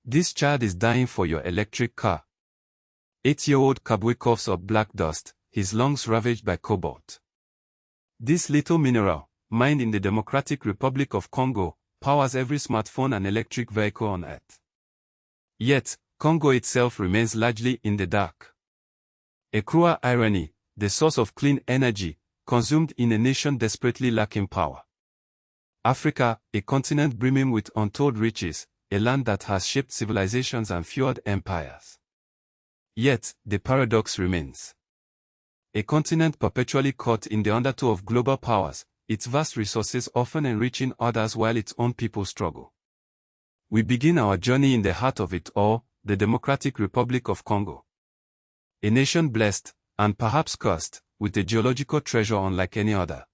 This child is dying for your electric car. 8-year-old Kabwe coughs up black dust, his lungs ravaged by cobalt. This little mineral, mined in the Democratic Republic of Congo, powers every smartphone and electric vehicle on Earth. Yet, Congo itself remains largely in the dark. A cruel irony, the source of clean energy, consumed in a nation desperately lacking power. Africa, a continent brimming with untold riches, a land that has shaped civilizations and fueled empires. Yet, the paradox remains. A continent perpetually caught in the undertow of global powers, its vast resources often enriching others while its own people struggle. We begin our journey in the heart of it all, the Democratic Republic of Congo. A nation blessed, and perhaps cursed, with a geological treasure unlike any other.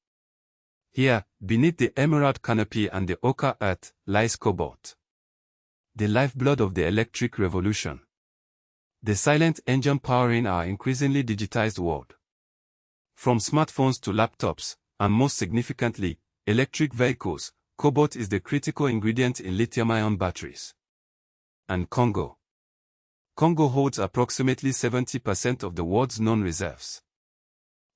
Here, beneath the emerald canopy and the ochre earth, lies cobalt. The lifeblood of the electric revolution. The silent engine powering our increasingly digitized world. From smartphones to laptops, and most significantly, electric vehicles, cobalt is the critical ingredient in lithium-ion batteries. And Congo. Congo holds approximately 70% of the world's known reserves.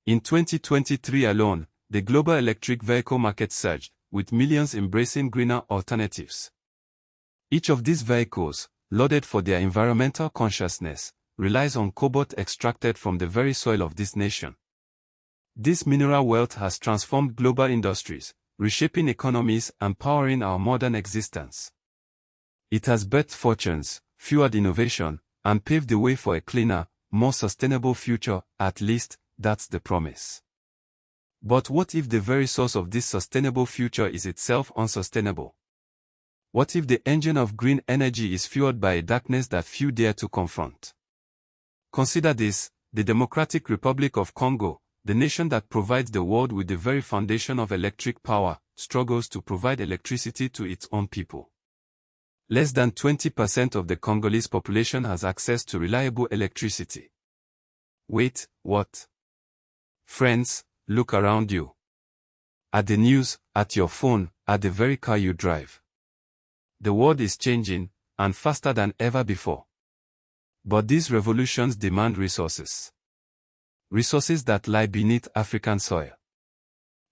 In 2023 alone, the global electric vehicle market surged, with millions embracing greener alternatives. Each of these vehicles, lauded for their environmental consciousness, relies on cobalt extracted from the very soil of this nation. This mineral wealth has transformed global industries, reshaping economies and powering our modern existence. It has birthed fortunes, fueled innovation, and paved the way for a cleaner, more sustainable future, at least, that's the promise. But what if the very source of this sustainable future is itself unsustainable? What if the engine of green energy is fueled by a darkness that few dare to confront? Consider this, the Democratic Republic of Congo, the nation that provides the world with the very foundation of electric power, struggles to provide electricity to its own people. Less than 20% of the Congolese population has access to reliable electricity. Wait, what? Friends, look around you. At the news, at your phone, at the very car you drive. The world is changing, and faster than ever before. But these revolutions demand resources. Resources that lie beneath African soil.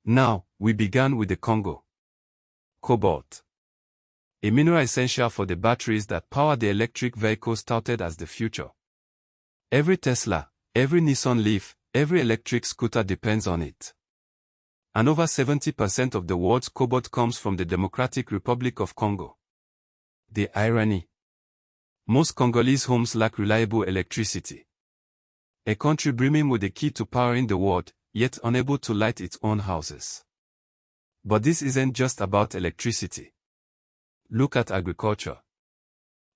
Now, we began with the Congo. Cobalt. A mineral essential for the batteries that power the electric vehicles touted as the future. Every Tesla, every Nissan Leaf, every electric scooter depends on it. And over 70% of the world's cobalt comes from the Democratic Republic of Congo. The irony. Most Congolese homes lack reliable electricity. A country brimming with the key to powering the world, yet unable to light its own houses. But this isn't just about electricity. Look at agriculture.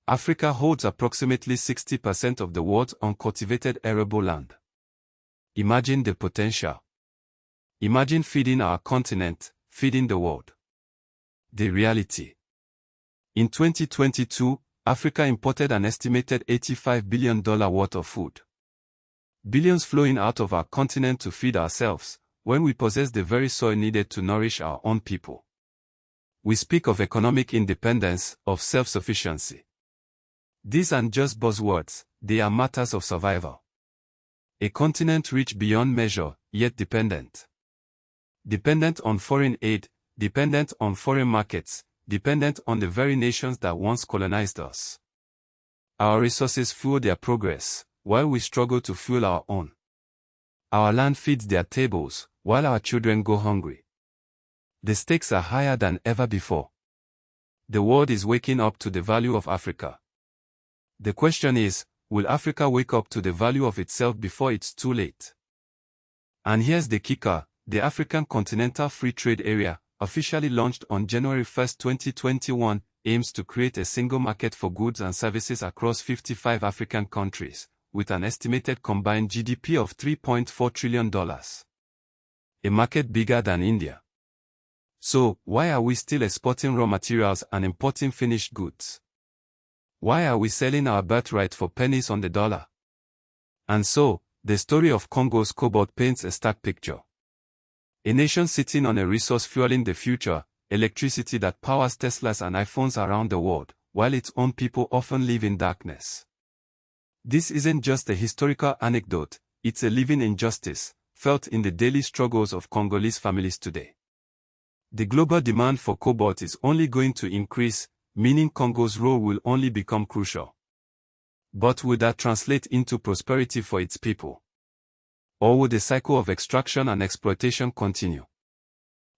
Africa holds approximately 60% of the world's uncultivated arable land. Imagine the potential. Imagine feeding our continent, feeding the world. The reality. In 2022, Africa imported an estimated $85 billion worth of food. Billions flowing out of our continent to feed ourselves, when we possess the very soil needed to nourish our own people. We speak of economic independence, of self-sufficiency. These aren't just buzzwords, they are matters of survival. A continent rich beyond measure, yet dependent. Dependent on foreign aid, dependent on foreign markets, dependent on the very nations that once colonized us. Our resources fuel their progress, while we struggle to fuel our own. Our land feeds their tables, while our children go hungry. The stakes are higher than ever before. The world is waking up to the value of Africa. The question is, will Africa wake up to the value of itself before it's too late? And here's the kicker, the African Continental Free Trade Area, officially launched on January 1, 2021, aims to create a single market for goods and services across 55 African countries, with an estimated combined GDP of $3.4 trillion. A market bigger than India. So, why are we still exporting raw materials and importing finished goods? Why are we selling our birthright for pennies on the dollar? And so, the story of Congo's cobalt paints a stark picture. A nation sitting on a resource fueling the future, electricity that powers Teslas and iPhones around the world, while its own people often live in darkness. This isn't just a historical anecdote, it's a living injustice, felt in the daily struggles of Congolese families today. The global demand for cobalt is only going to increase, meaning Congo's role will only become crucial. But will that translate into prosperity for its people? Or will the cycle of extraction and exploitation continue?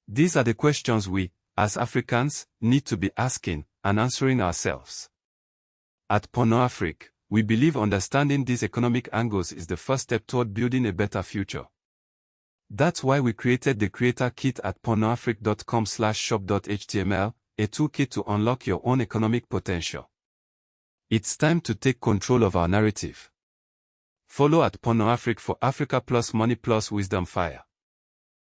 These are the questions we, as Africans, need to be asking and answering ourselves. At PornoAfrique, we believe understanding these economic angles is the first step toward building a better future. That's why we created the Creator Kit at pornoafrique.com/shop.html, a toolkit to unlock your own economic potential. It's time to take control of our narrative. Follow at PornoAfrique for Africa plus Money plus Wisdom Fire.